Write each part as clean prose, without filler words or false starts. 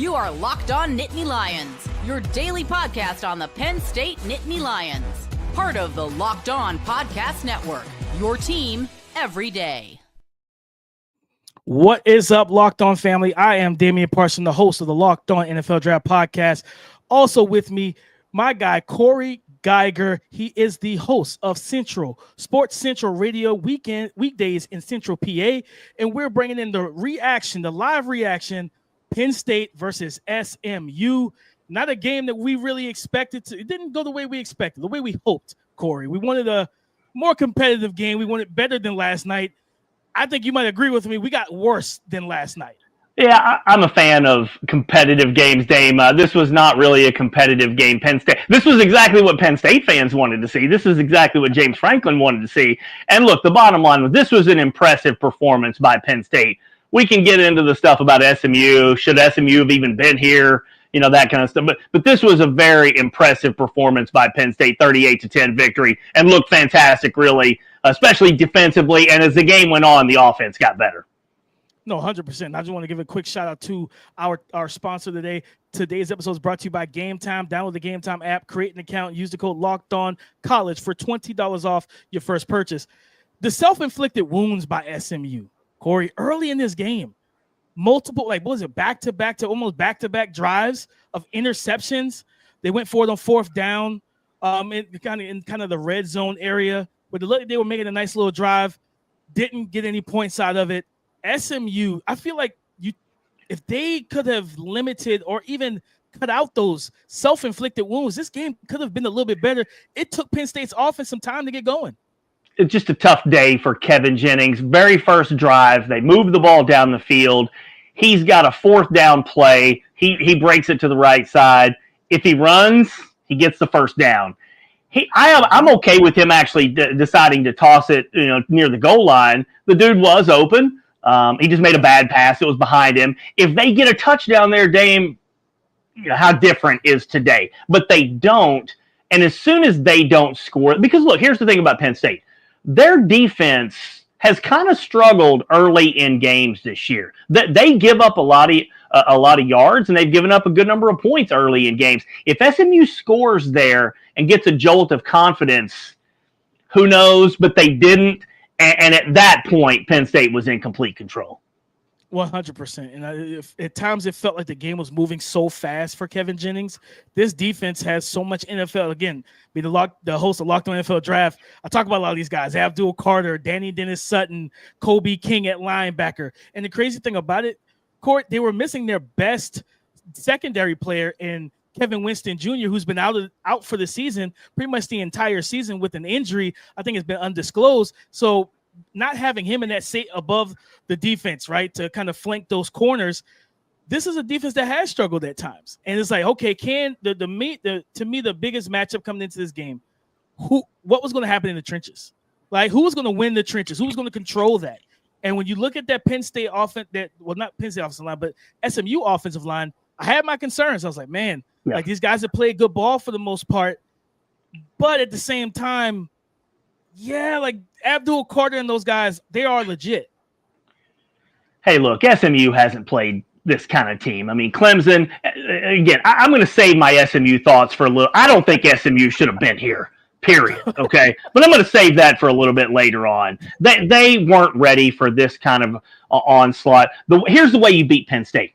You are Locked On Nittany Lions, your daily podcast on the Penn State Nittany Lions. Part of the Locked On Podcast Network, your team every day. What is up, Locked On family? I am Damian Parson, the host of the Locked On NFL Draft Podcast. Also with me, my guy, Corey Geiger. He is the host of Sports Central Radio weekdays in Central PA. And we're bringing in the live reaction, Penn State versus SMU. Not a game that we really expected to. It didn't go the way we expected, the way we hoped, Corey. We wanted a more competitive game. We wanted better than last night. I think you might agree with me. We got worse than last night. Yeah, I'm a fan of competitive games, Dame. This was not really a competitive game. Penn State. This was exactly what Penn State fans wanted to see. This is exactly what James Franklin wanted to see. And look, the bottom line was this was an impressive performance by Penn State. We can get into the stuff about SMU. Should SMU have even been here? You know, that kind of stuff. But this was a very impressive performance by Penn State, 38-10 victory, and looked fantastic, really, especially defensively. And as the game went on, the offense got better. No, 100%. I just want to give a quick shout out to our sponsor today. Today's episode is brought to you by Game Time. Download the Game Time app, create an account, use the code LOCKEDONCollege for $20 off your first purchase. The self-inflicted wounds by SMU, Corey, early in this game, multiple, almost back-to-back drives of interceptions. They went for it on fourth down, in kind of the red zone area where they were making a nice little drive, didn't get any points out of it. SMU, I feel like if they could have limited or even cut out those self-inflicted wounds, this game could have been a little bit better. It took Penn State's offense some time to get going. It's just a tough day for Kevin Jennings. Very first drive, they moved the ball down the field. He's got a fourth down play. He breaks it to the right side. If he runs, he gets the first down. I'm okay with him actually deciding to toss it, near the goal line. The dude was open. He just made a bad pass. It was behind him. If they get a touchdown there, Dame, how different is today? But they don't. And as soon as they don't score, because look, here's the thing about Penn State. Their defense has kind of struggled early in games this year. They give up a lot of yards, and they've given up a good number of points early in games. If SMU scores there and gets a jolt of confidence, who knows? But they didn't, and at that point, Penn State was in complete control. 100%. And at times it felt like the game was moving so fast for Kevin Jennings. This defense has so much NFL. Again, being the host of Locked On NFL Draft, I talk about a lot of these guys. Abdul Carter, Danny Dennis Sutton, Kobe King at linebacker. And the crazy thing about it, Court, they were missing their best secondary player in Kevin Winston Jr., who's been out for the season, pretty much the entire season with an injury. I think it's been undisclosed. So not having him in that seat above the defense, right, to kind of flank those corners, this is a defense that has struggled at times. And it's like, okay, to me, the biggest matchup coming into this game, what was going to happen in the trenches? Like, who was going to win the trenches? Who was going to control that? And when you look at that Penn State offense, not Penn State offensive line, but SMU offensive line, I had my concerns. I was like, man, like these guys have played good ball for the most part. But at the same time, yeah, like Abdul Carter and those guys, they are legit. Hey, look, SMU hasn't played this kind of team. I mean, Clemson, again, I'm going to save my SMU thoughts for a little. I don't think SMU should have been here, period, okay? But I'm going to save that for a little bit later on. They weren't ready for this kind of onslaught. Here's the way you beat Penn State.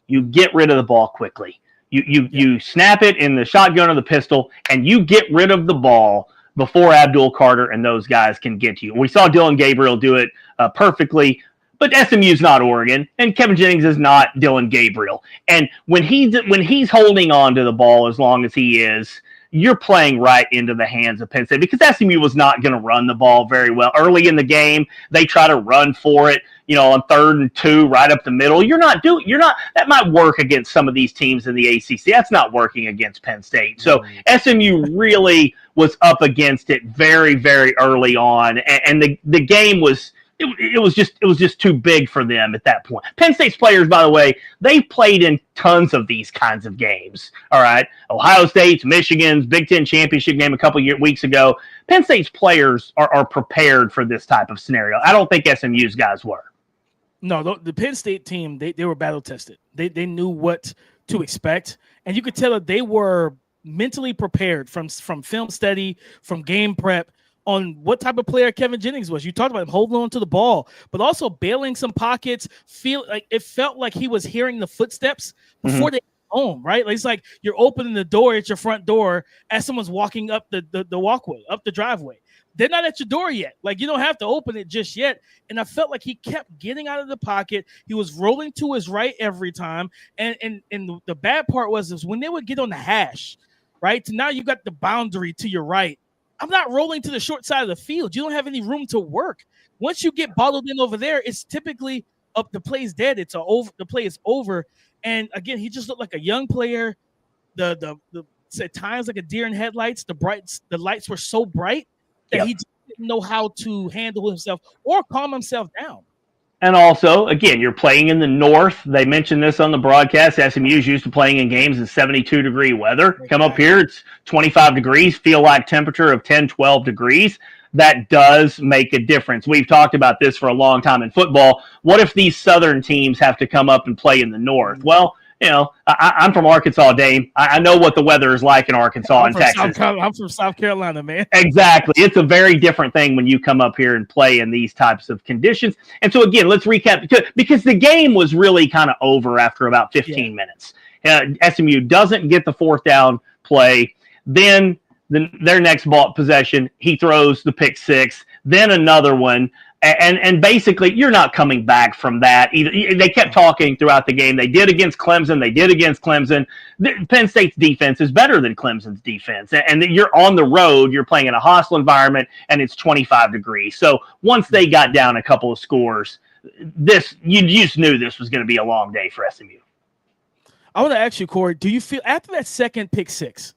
You get rid of the ball quickly. You snap it in the shotgun or the pistol, and you get rid of the ball before Abdul Carter and those guys can get to you. We saw Dylan Gabriel do it perfectly, but SMU's not Oregon, and Kevin Jennings is not Dylan Gabriel. And when he's holding on to the ball as long as he is, you're playing right into the hands of Penn State, because SMU was not going to run the ball very well. Early in the game, they try to run for it, on 3rd and 2, right up the middle. That might work against some of these teams in the ACC. That's not working against Penn State. So SMU really was up against it very, very early on. And the game was, it was just too big for them at that point. Penn State's players, by the way, they played in tons of these kinds of games. All right, Ohio State's, Michigan's Big Ten championship game a couple weeks ago. Penn State's players are prepared for this type of scenario. I don't think SMU's guys were. No, the Penn State team, they were battle tested. They knew what to expect, and you could tell that they were mentally prepared from film study, from game prep on what type of player Kevin Jennings was. You talked about him holding on to the ball, but also bailing some pockets. It felt like he was hearing the footsteps before they home, right? Like, it's like you're opening the door at your front door as someone's walking up the walkway, up the driveway. They're not at your door yet. Like, you don't have to open it just yet. And I felt like he kept getting out of the pocket. He was rolling to his right every time. And the bad part was when they would get on the hash, right? So now you got the boundary to your right. I'm not rolling to the short side of the field. You don't have any room to work. Once you get bottled in over there, it's typically up. The play's dead. The play is over. And again, he just looked like a young player. The at times like a deer in headlights. The lights were so bright that he didn't know how to handle himself or calm himself down. And also, again, you're playing in the north. They mentioned this on the broadcast. SMU is used to playing in games in 72-degree weather. Come up here, it's 25 degrees, feel like temperature of 10, 12 degrees. That does make a difference. We've talked about this for a long time in football. What if these southern teams have to come up and play in the north? Well, you know, I'm from Arkansas, Dame. I know what the weather is like in Arkansas and Texas. I'm from South Carolina, man. Exactly. It's a very different thing when you come up here and play in these types of conditions. And so, again, let's recap, because the game was really kind of over after about 15 minutes. SMU doesn't get the fourth down play. Then their next ball possession, he throws the pick six, then another one. And basically, you're not coming back from that. They kept talking throughout the game. They did against Clemson. Penn State's defense is better than Clemson's defense. And you're on the road. You're playing in a hostile environment, and it's 25 degrees. So once they got down a couple of scores, you just knew this was going to be a long day for SMU. I want to ask you, Corey, do you feel after that second pick six,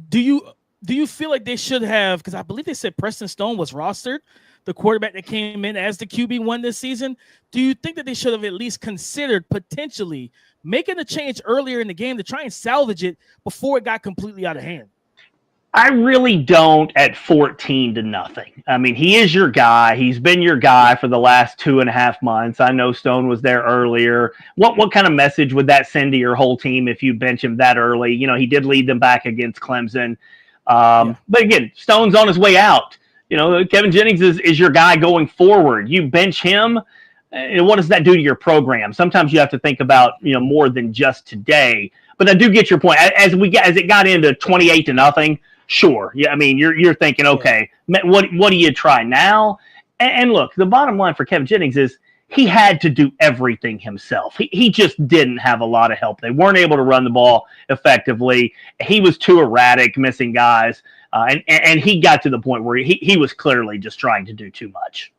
do you feel like they should have, because I believe they said Preston Stone was rostered, the quarterback that came in as the QB1 this season, do you think that they should have at least considered potentially making a change earlier in the game to try and salvage it before it got completely out of hand? I really don't at 14-0. I mean, he is your guy. He's been your guy for the last 2.5 months. I know Stone was there earlier. What kind of message would that send to your whole team if you bench him that early? You know, he did lead them back against Clemson. But again, Stone's on his way out. You know, Kevin Jennings is your guy going forward. You bench him, and what does that do to your program? Sometimes you have to think about, you know, more than just today. But I do get your point. As it got into 28-0, sure. Yeah, I mean, you're thinking, okay, what do you try now? And look, the bottom line for Kevin Jennings is he had to do everything himself. He just didn't have a lot of help. They weren't able to run the ball effectively. He was too erratic, missing guys. And he got to the point where he was clearly just trying to do too much.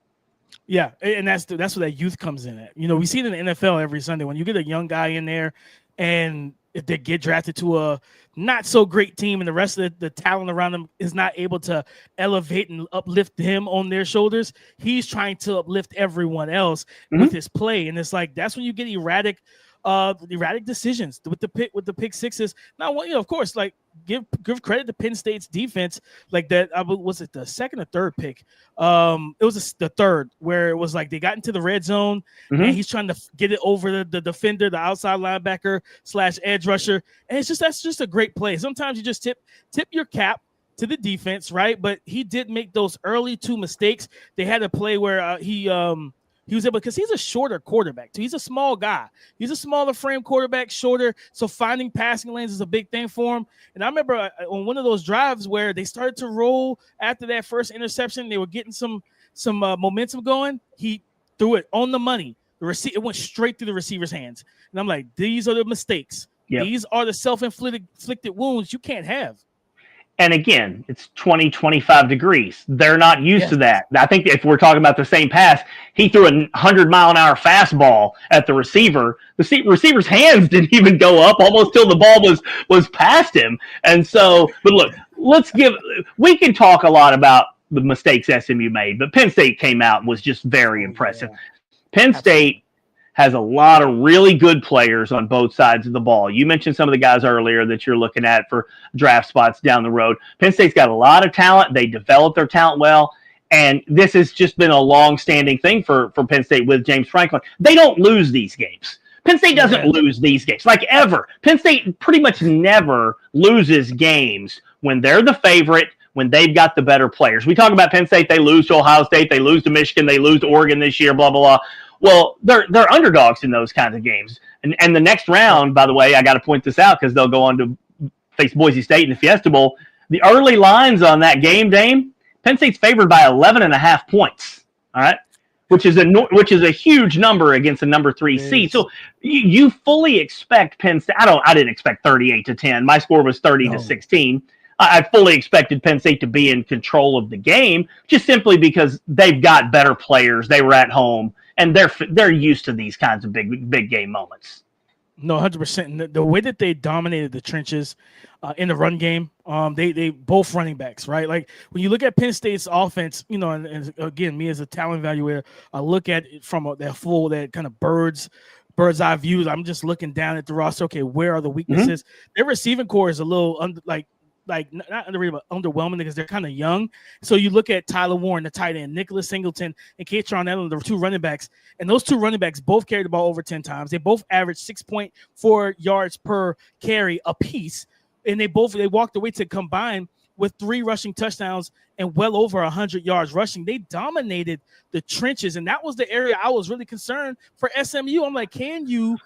Yeah, and that's where that youth comes in at. You know, we see it in the NFL every Sunday. When you get a young guy in there and if they get drafted to a not so great team and the rest of the talent around them is not able to elevate and uplift him on their shoulders, he's trying to uplift everyone else with his play. And it's like, that's when you get erratic decisions with the pick sixes. Now, you know, of course, like give credit to Penn State's defense, like that. Was it the second or third pick? It was the third, where it was like they got into the red zone and he's trying to get it over the defender, the outside linebacker / edge rusher, and that's just a great play. Sometimes you just tip your cap to the defense, right? But he did make those early 2 mistakes. They had a play where he was able, because he's a shorter quarterback too. He's a small guy. He's a smaller frame quarterback, shorter. So finding passing lanes is a big thing for him. And I remember on one of those drives where they started to roll after that first interception, they were getting some momentum going. He threw it on the money. It went straight through the receiver's hands. And I'm like, these are the mistakes. Yep. These are the self-inflicted wounds you can't have. And again, it's 25 degrees. They're not used to that. I think if we're talking about the same pass, he threw a 100-mile-an-hour fastball at the receiver. The receiver's hands didn't even go up almost till the ball was past him. And so, but look, we can talk a lot about the mistakes SMU made, but Penn State came out and was just very impressive. Yeah. Penn State has a lot of really good players on both sides of the ball. You mentioned some of the guys earlier that you're looking at for draft spots down the road. Penn State's got a lot of talent. They developed their talent well. And this has just been a long-standing thing for Penn State with James Franklin. They don't lose these games. Penn State doesn't lose these games, like ever. Penn State pretty much never loses games when they're the favorite, when they've got the better players. We talk about Penn State, they lose to Ohio State, they lose to Michigan, they lose to Oregon this year, blah, blah, blah. Well, they're underdogs in those kinds of games. And the next round, by the way, I got to point this out because they'll go on to face Boise State in the Fiesta Bowl. The early lines on that game, Dame, Penn State's favored by 11.5 points, all right, which is a huge number against a number 3 seed. So you fully expect Penn State. I didn't expect 38-10. My score was 30-16. I fully expected Penn State to be in control of the game, just simply because they've got better players. They were at home, and they're used to these kinds of big game moments. No, 100%. The way that they dominated the trenches in the run game, they both running backs, right? Like when you look at Penn State's offense, and again, me as a talent evaluator, I look at it from that kind of bird's eye view. I'm just looking down at the roster. Okay, where are the weaknesses? Their receiving core is a little not underrated, but underwhelming because they're kind of young. So you look at Tyler Warren, the tight end, Nicholas Singleton, and Katron Allen, the 2 running backs, and those 2 running backs both carried the ball over 10 times. They both averaged 6.4 yards per carry apiece, and they walked away to combine with 3 rushing touchdowns and well over 100 yards rushing. They dominated the trenches, and that was the area I was really concerned for SMU. I'm like, can you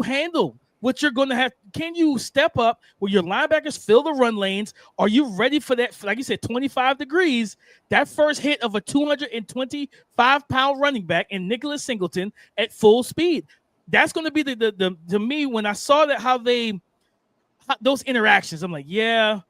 handle what you're going to have? Can you step up where your linebackers fill the run lanes? Are you ready for that? Like you said, 25 degrees, that first hit of a 225-pound running back and Nicholas Singleton at full speed. That's going to be the to me, when I saw that, those interactions, I'm like, yeah,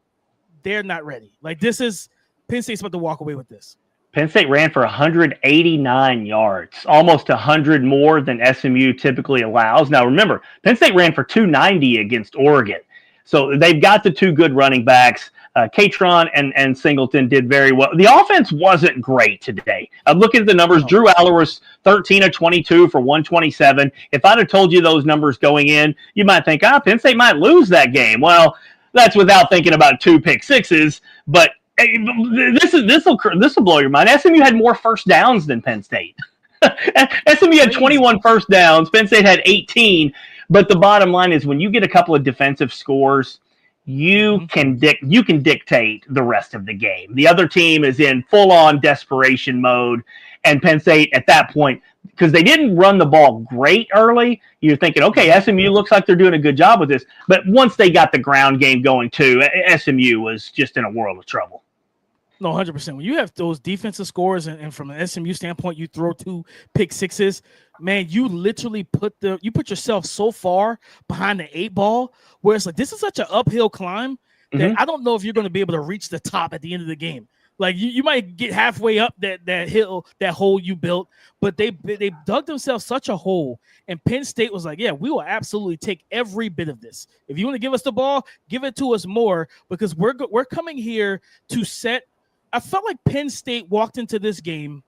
they're not ready. Like, this is Penn State's about to walk away with this. Penn State ran for 189 yards, almost 100 more than SMU typically allows. Now, remember, Penn State ran for 290 against Oregon. So they've got the 2 good running backs. Katron and Singleton did very well. The offense wasn't great today. I'm looking at the numbers. Drew Aller was 13 of 22 for 127. If I'd have told you those numbers going in, you might think, Penn State might lose that game. Well, that's without thinking about 2 pick sixes, but this will blow your mind. SMU had more first downs than Penn State. SMU had 21 first downs. Penn State had 18. But the bottom line is, when you get a couple of defensive scores, you can dictate the rest of the game. The other team is in full-on desperation mode, and Penn State at that point, because they didn't run the ball great early, you're thinking, okay, SMU looks like they're doing a good job with this. But once they got the ground game going too, SMU was just in a world of trouble. No, 100%. When you have those defensive scores and from an SMU standpoint, you throw 2 pick sixes, man, you literally put yourself so far behind the 8 ball where it's like, this is such an uphill climb that I don't know if you're going to be able to reach the top at the end of the game. Like you might get halfway up that hill, that hole you built, but they dug themselves such a hole. And Penn State was like, yeah, we will absolutely take every bit of this. If you want to give us the ball, give it to us more, because we're coming here to set. I felt like Penn State walked into this game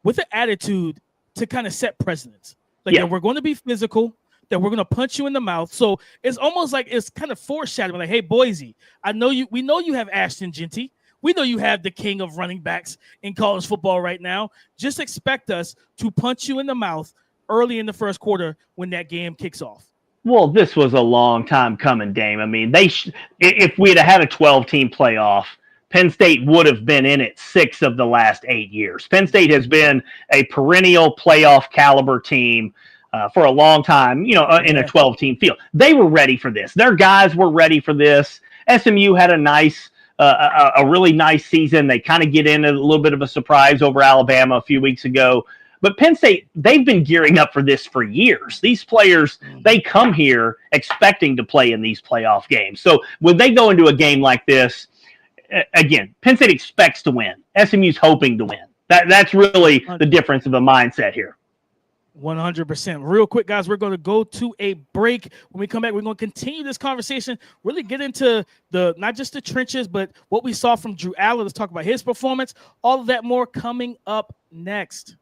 with an attitude to kind of set precedents. Like, that we're going to be physical, that we're going to punch you in the mouth. So it's almost like it's kind of foreshadowing, like, hey, Boise, we know you have Ashton Genty. We know you have the king of running backs in college football right now. Just expect us to punch you in the mouth early in the first quarter when that game kicks off. Well, this was a long time coming, Dame. I mean, if we'd have had a 12-team playoff, Penn State would have been in it 6 of the last 8 years. Penn State has been a perennial playoff caliber team for a long time, in a 12-team field. They were ready for this. Their guys were ready for this. SMU had a really nice season. They kind of get in a little bit of a surprise over Alabama a few weeks ago. But Penn State, they've been gearing up for this for years. These players, they come here expecting to play in these playoff games. So when they go into a game like this, again, Penn State expects to win. SMU's hoping to win. That's really the difference of the mindset here. 100%. Real quick, guys, we're going to go to a break. When we come back, we're going to continue this conversation, really get into not just the trenches, but what we saw from Drew Allen. Let's talk about his performance. All of that more coming up next.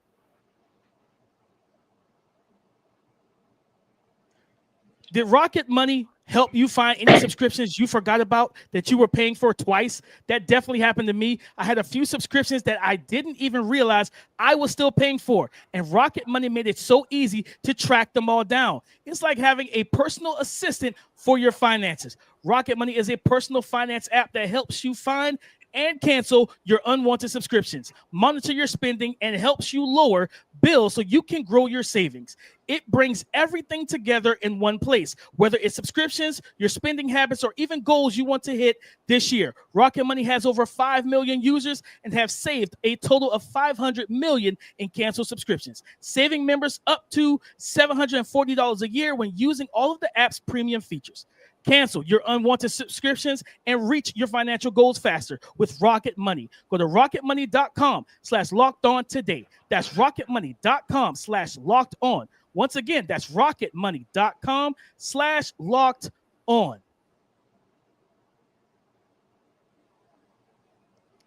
Did Rocket Money help you find any subscriptions you forgot about that you were paying for twice. That definitely happened to me. I had a few subscriptions that I didn't even realize I was still paying for, and Rocket Money made it so easy to track them all down. It's like having a personal assistant for your finances. Rocket Money is a personal finance app that helps you find and cancel your unwanted subscriptions, monitor your spending, and helps you lower bills so you can grow your savings. It brings everything together in one place, whether it's subscriptions, your spending habits, or even goals you want to hit this year. Rocket Money has over 5 million users and have saved a total of 500 million in canceled subscriptions, saving members up to $740 a year when using all of the app's premium features. Cancel your unwanted subscriptions and reach your financial goals faster with Rocket Money. Go to rocketmoney.com/lockedon today. That's rocketmoney.com/lockedon. Once again, that's rocketmoney.com/lockedon.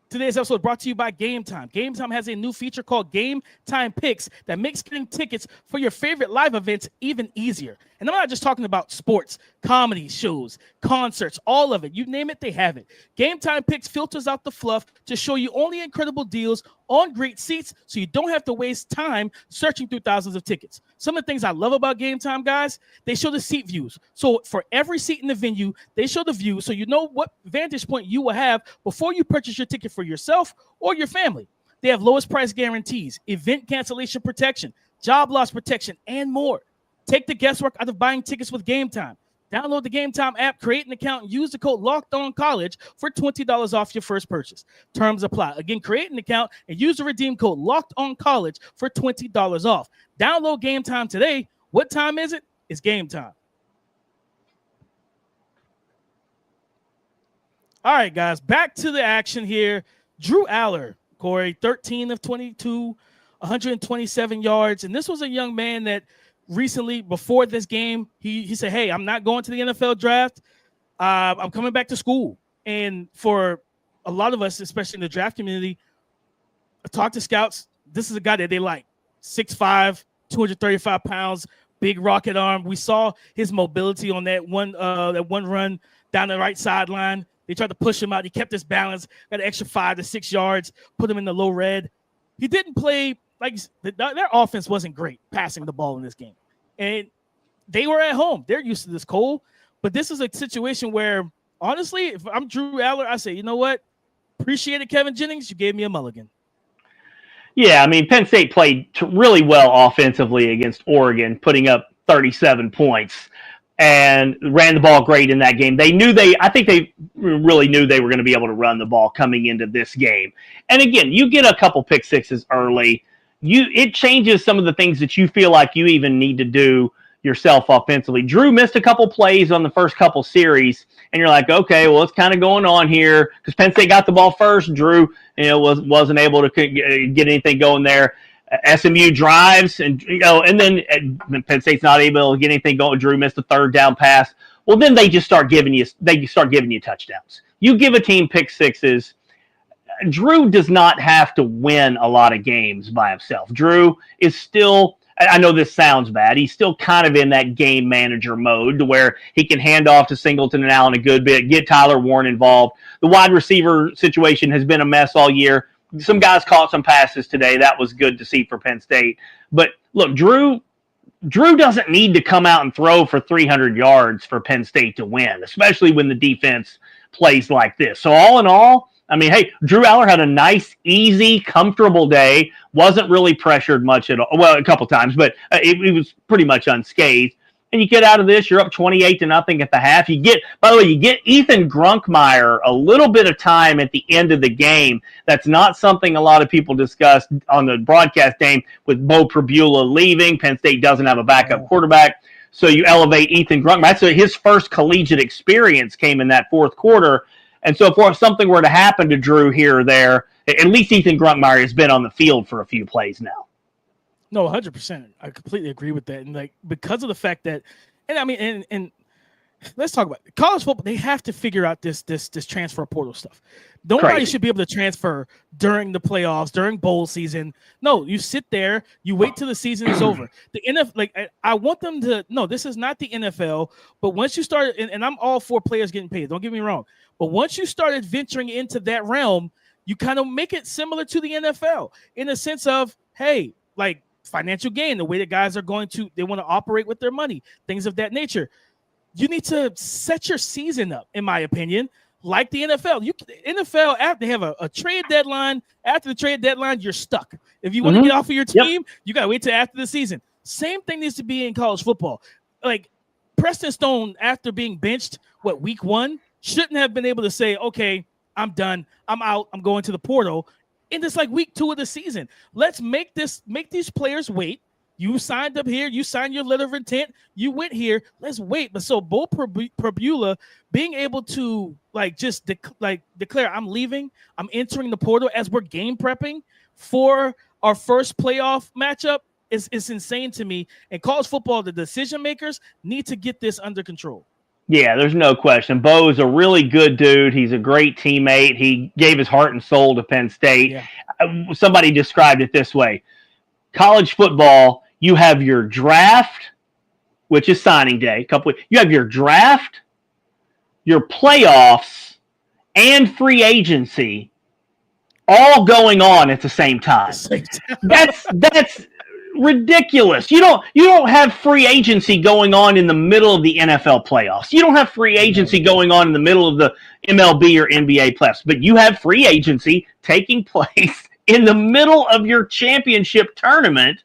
Today's episode brought to you by Game Time. Game Time has a new feature called Game Time Picks that makes getting tickets for your favorite live events even easier. And I'm not just talking about sports, comedy shows, concerts, all of it. You name it, they have it. Game Time Picks filters out the fluff to show you only incredible deals on great seats so you don't have to waste time searching through thousands of tickets. Some of the things I love about Game Time, guys, they show the seat views. So for every seat in the venue, they show the view so you know what vantage point you will have before you purchase your ticket for yourself or your family. They have lowest price guarantees, event cancellation protection, job loss protection, and more. Take the guesswork out of buying tickets with Game Time. Download the Game Time app, create an account, and use the code LOCKEDONCollege for $20 off your first purchase. Terms apply. Again, create an account and use the redeem code LOCKEDONCollege for $20 off. Download Game Time today. What time is it? It's game time. All right, guys, back to the action here. Drew Aller, Corey, 13 of 22, 127 yards. And this was a young man that recently, before this game, he said, hey, I'm not going to the NFL draft. I'm coming back to school. And for a lot of us, especially in the draft community, I talked to scouts. This is a guy that they like. 6'5", 235 pounds, big rocket arm. We saw his mobility on that one run down the right sideline. They tried to push him out. He kept his balance, got an extra 5 to 6 yards, put him in the low red. He didn't play like their offense wasn't great passing the ball in this game. And they were at home. They're used to this, Cole. But this is a situation where, honestly, if I'm Drew Aller, I say, you know what? Appreciate it, Kevin Jennings. You gave me a mulligan. Yeah, I mean, Penn State played really well offensively against Oregon, putting up 37 points and ran the ball great in that game. I think they really knew they were going to be able to run the ball coming into this game. And again, you get a couple pick sixes early. It changes some of the things that you feel like you even need to do yourself offensively. Drew missed a couple plays on the first couple series, and you're like, okay, well, what's kind of going on here? Because Penn State got the ball first. Drew, wasn't able to get anything going there. SMU drives, and then Penn State's not able to get anything going. Drew missed a third down pass. Well, then they start giving you touchdowns. You give a team pick sixes. Drew does not have to win a lot of games by himself. Drew is still, I know this sounds bad, he's still kind of in that game manager mode to where he can hand off to Singleton and Allen a good bit, get Tyler Warren involved. The wide receiver situation has been a mess all year. Some guys caught some passes today. That was good to see for Penn State. But look, Drew doesn't need to come out and throw for 300 yards for Penn State to win, especially when the defense plays like this. So all in all, I mean, hey, Drew Aller had a nice, easy, comfortable day. Wasn't really pressured much at all. Well, a couple times, but it was pretty much unscathed. And you get out of this, you're up 28-0 at the half. By the way, you get Ethan Grunkmeyer a little bit of time at the end of the game. That's not something a lot of people discussed on the broadcast game with Bo Pribula leaving. Penn State doesn't have a backup quarterback. So you elevate Ethan Grunkmeyer. So his first collegiate experience came in that fourth quarter. And so if something were to happen to Drew here or there, at least Ethan Grunkmeyer has been on the field for a few plays now. No, 100%. I completely agree with that. And because of the fact that, and I mean, and let's talk about it. College football. They have to figure out this transfer portal stuff. Nobody should be able to transfer during the playoffs, during bowl season. No, you sit there, you wait till the season is over. The NFL, like I want them to. No, this is not the NFL. But once you start, and I'm all for players getting paid. Don't get me wrong. But once you started venturing into that realm, you kind of make it similar to the NFL in the sense of, hey, like financial gain, the way that guys are going to, they want to operate with their money, things of that nature. You need to set your season up, in my opinion, like the NFL. NFL, after they have a trade deadline, after the trade deadline, you're stuck. If you want to get off of your team, you got to wait till after the season. Same thing needs to be in college football. Like Preston Stone, after being benched, week 1, shouldn't have been able to say, okay, I'm done. I'm out. I'm going to the portal. And it's like week 2 of the season. Let's make these players wait. You signed up here. You signed your letter of intent. You went here. Let's wait. But so Bo Prabula being able to just declare, I'm leaving. I'm entering the portal as we're game prepping for our first playoff matchup is insane to me. And college football, the decision makers need to get this under control. Yeah, there's no question. Bo's a really good dude. He's a great teammate. He gave his heart and soul to Penn State. Yeah. Somebody described it this way. College football, you have your draft, which is signing day. You have your draft, your playoffs, and free agency all going on at the same time. That's ridiculous. You don't have free agency going on in the middle of the NFL playoffs. You don't have free agency going on in the middle of the MLB or NBA playoffs, but you have free agency taking place in the middle of your championship tournament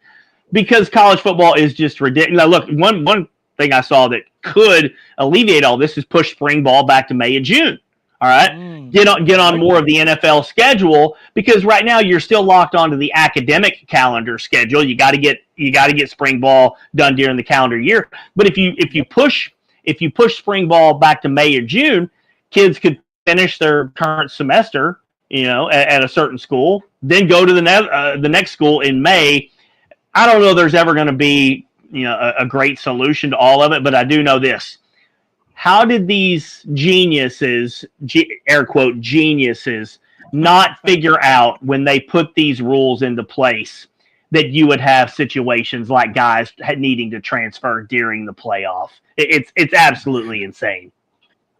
because college football is just ridiculous. Now, look, one thing I saw that could alleviate all this is push spring ball back to May and June. All right, get on more of the NFL schedule because right now you're still locked onto the academic calendar schedule. You got to get spring ball done during the calendar year. But if you push spring ball back to May or June, kids could finish their current semester, at a certain school, then go to the next school in May. I don't know if there's ever going to be a great solution to all of it, but I do know this. How did these geniuses, air quote geniuses, not figure out when they put these rules into place that you would have situations like guys needing to transfer during the playoff? It's absolutely insane.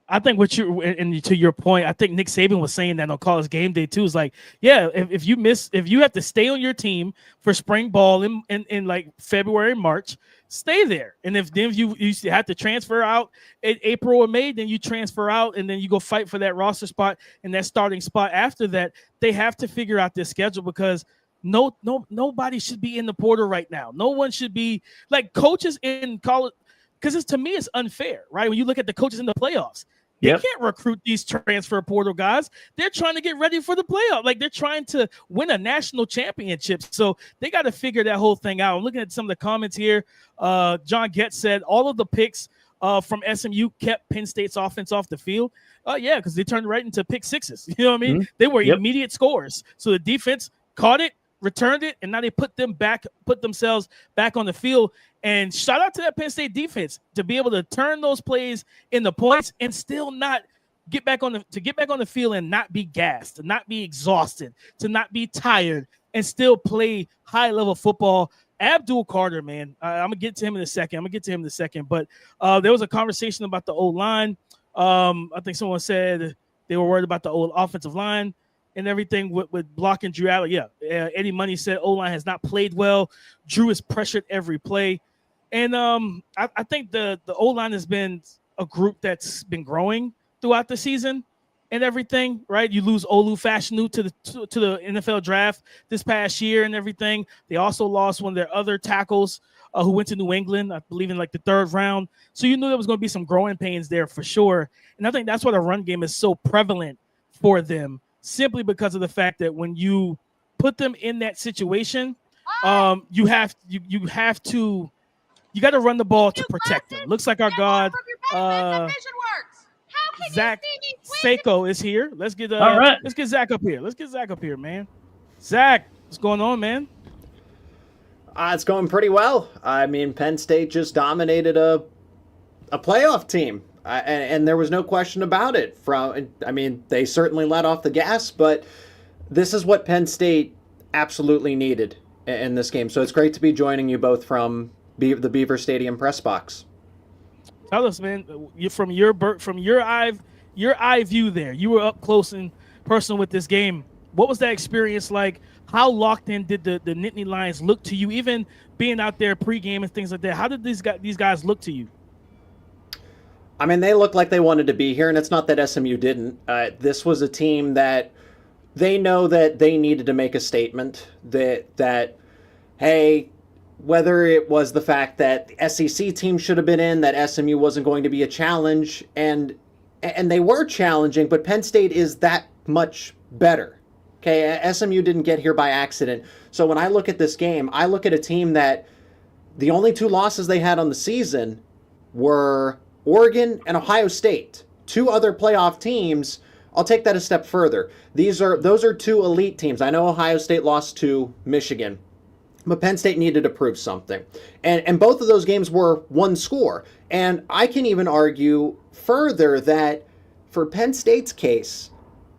I think and to your point, I think Nick Saban was saying that on College Game Day too. Is like, yeah, if you have to stay on your team for spring ball in like February, March, stay there. And if you have to transfer out in April or May, then you transfer out and then you go fight for that roster spot and that starting spot after that. They have to figure out this schedule because nobody should be in the portal right now. No one should be like coaches in college. Because to me, it's unfair, right? When you look at the coaches in the playoffs, they can't recruit these transfer portal guys. They're trying to get ready for the playoff. Like they're trying to win a national championship. So they got to figure that whole thing out. I'm looking at some of the comments here. John Getz said all of the picks from SMU kept Penn State's offense off the field. Yeah, because they turned right into pick sixes. You know what I mean? Mm-hmm. They were immediate scores. So the defense caught it, returned it, and now they put themselves back on the field. And shout out to that Penn State defense to be able to turn those plays into points and still not get back on the field and not be gassed, to not be exhausted, to not be tired, and still play high level football. Abdul Carter, man, I'm gonna get to him in a second. But there was a conversation about the O-line. I think someone said they were worried about the old offensive line and everything with blocking Drew Allen. Yeah, Eddie Money said O-line has not played well. Drew is pressured every play. And I think the O-line has been a group that's been growing throughout the season and everything, right? You lose Olu Fashanu to the NFL draft this past year and everything. They also lost one of their other tackles who went to New England, I believe in like the 3rd round. So you knew there was going to be some growing pains there for sure. And I think that's why the run game is so prevalent for them, simply because of the fact that when you put them in that situation, you got to run the ball to protect them. Looks like our God, Zach Seiko is here. Let's get Zach up here. Let's get Zach up here, man. Zach, what's going on, man? It's going pretty well. I mean, Penn State just dominated a playoff team. And there was no question about it. They certainly let off the gas, but this is what Penn State absolutely needed in this game. So it's great to be joining you both from the Beaver Stadium press box. Tell us, man, from your eye view there, you were up close and personal with this game. What was that experience like? How locked in did the Nittany Lions look to you, even being out there pregame and things like that? How did these guys look to you? I mean, they looked like they wanted to be here, and it's not that SMU didn't. This was a team that they know that they needed to make a statement that hey, whether it was the fact that the SEC team should have been in, that SMU wasn't going to be a challenge, and they were challenging, but Penn State is that much better. Okay, SMU didn't get here by accident. So when I look at this game, I look at a team that the only two losses they had on the season were Oregon and Ohio State. Two other playoff teams. I'll take that a step further. Those are two elite teams. I know Ohio State lost to Michigan, but Penn State needed to prove something. And both of those games were one score. And I can even argue further that for Penn State's case,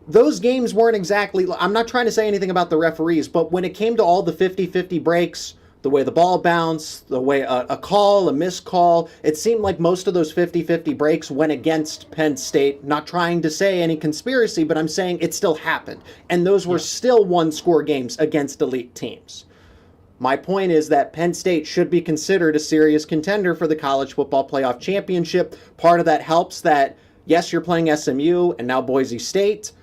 those games weren't exactly, I'm not trying to say anything about the referees, but when it came to all the 50-50 breaks, the way the ball bounced, the way a call, a missed call, it seemed like most of those 50-50 breaks went against Penn State. Not trying to say any conspiracy, but I'm saying it still happened. And those were still one-score games against elite teams. My point is that Penn State should be considered a serious contender for the college football playoff championship. Part of that helps that, yes, you're playing SMU and now Boise State,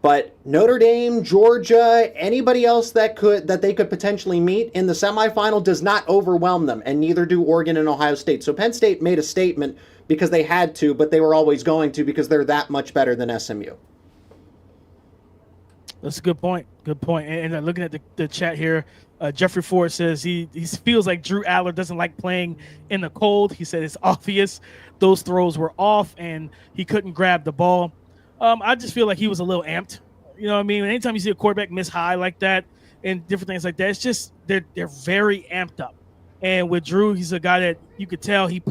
but Notre Dame, Georgia, anybody else that they could potentially meet in the semifinal does not overwhelm them, and neither do Oregon and Ohio State. So Penn State made a statement because they had to, but they were always going to because they're that much better than SMU. That's a good point. Good point. And looking at the chat here, Jeffrey Ford says he feels like Drew Aller doesn't like playing in the cold. He said it's obvious those throws were off and he couldn't grab the ball. I just feel like he was a little amped. You know what I mean? Anytime you see a quarterback miss high like that and different things like that, it's just they're very amped up. And with Drew, he's a guy that you could tell he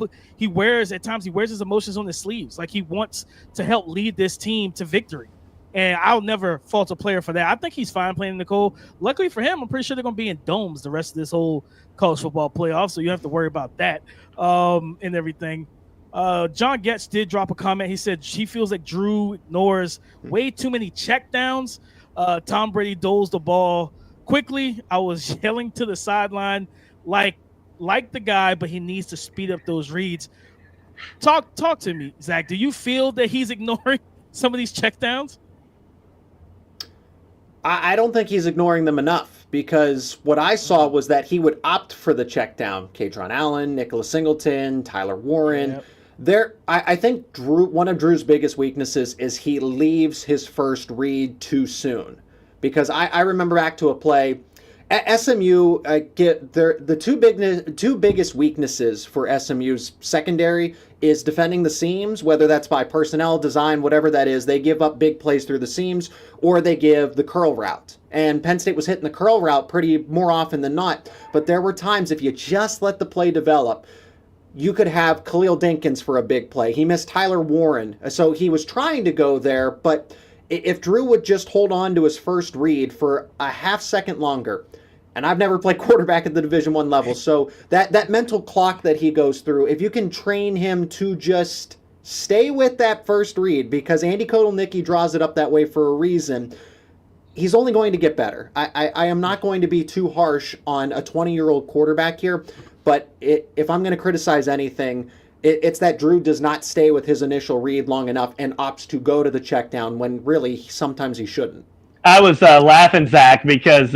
wears his emotions on his sleeves. Like he wants to help lead this team to victory. And I'll never fault a player for that. I think he's fine playing in the cold. Luckily for him, I'm pretty sure they're going to be in domes the rest of this whole college football playoff, so you don't have to worry about that and everything. John Getz did drop a comment. He said he feels like Drew ignores way too many checkdowns. Tom Brady doles the ball quickly. I was yelling to the sideline like the guy, but he needs to speed up those reads. Talk to me, Zach. Do you feel that he's ignoring some of these checkdowns? I don't think he's ignoring them enough, because what I saw was that he would opt for the check down. Kadron Allen, Nicholas Singleton, Tyler Warren. Yep. I think one of Drew's biggest weaknesses is he leaves his first read too soon. Because I remember back to a play at SMU, the two biggest weaknesses for SMU's secondary is defending the seams, whether that's by personnel, design, whatever that is. They give up big plays through the seams, or they give the curl route. And Penn State was hitting the curl route pretty more often than not. But there were times if you just let the play develop, you could have Khalil Dinkins for a big play. He missed Tyler Warren, so he was trying to go there, but if Drew would just hold on to his first read for a half second longer, and I've never played quarterback at the Division I level, so that mental clock that he goes through, if you can train him to just stay with that first read, because Andy Kotelnicki draws it up that way for a reason, he's only going to get better. I am not going to be too harsh on a 20-year-old quarterback here, but if I'm going to criticize anything, it's that Drew does not stay with his initial read long enough and opts to go to the check down when really sometimes he shouldn't. I was laughing, Zach, because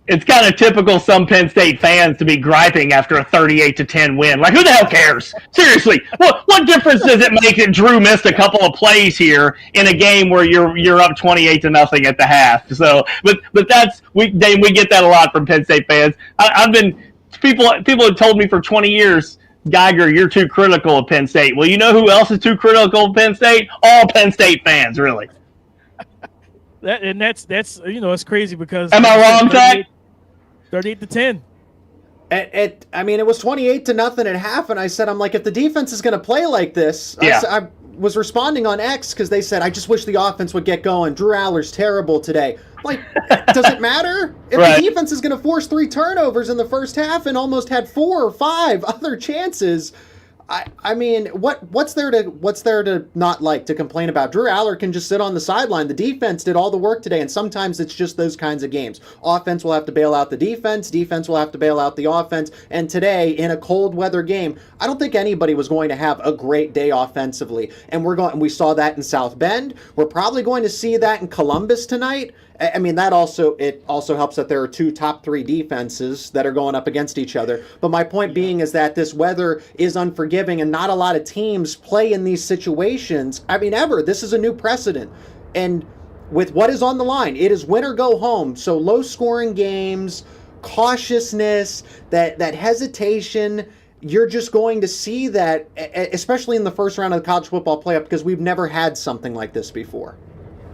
it's kind of typical some Penn State fans to be griping after a 38-10 win. Like, who the hell cares? Seriously, what difference does it make that Drew missed a couple of plays here in a game where you're up 28-0 at the half? So, but Dane, we get that a lot from Penn State fans. People have told me for 20 years, Geiger, you're too critical of Penn State. Well, you know who else is too critical of Penn State? All Penn State fans, really. That's it's crazy because am I wrong, Zach? 38-10. It was 28-0 at half, and I said, I'm like, if the defense is going to play like this, I was responding on X because they said, I just wish the offense would get going. Drew Aller's terrible today. I'm like, does it matter? If the defense is going to force 3 turnovers in the first half and almost had 4 or 5 other chances, what's there to not like, to complain about? Drew Aller can just sit on the sideline. The defense did all the work today, and sometimes it's just those kinds of games. Offense will have to bail out the defense will have to bail out the offense, and today, in a cold weather game, I don't think anybody was going to have a great day offensively, and we saw that in South Bend. We're probably going to see that in Columbus tonight. It also helps that there are 2 top 3 defenses that are going up against each other. But my point being is that this weather is unforgiving, and not a lot of teams play in these situations. Ever. This is a new precedent. And with what is on the line, it is win or go home. So low-scoring games, cautiousness, that hesitation, you're just going to see that, especially in the first round of the college football playoff, because we've never had something like this before.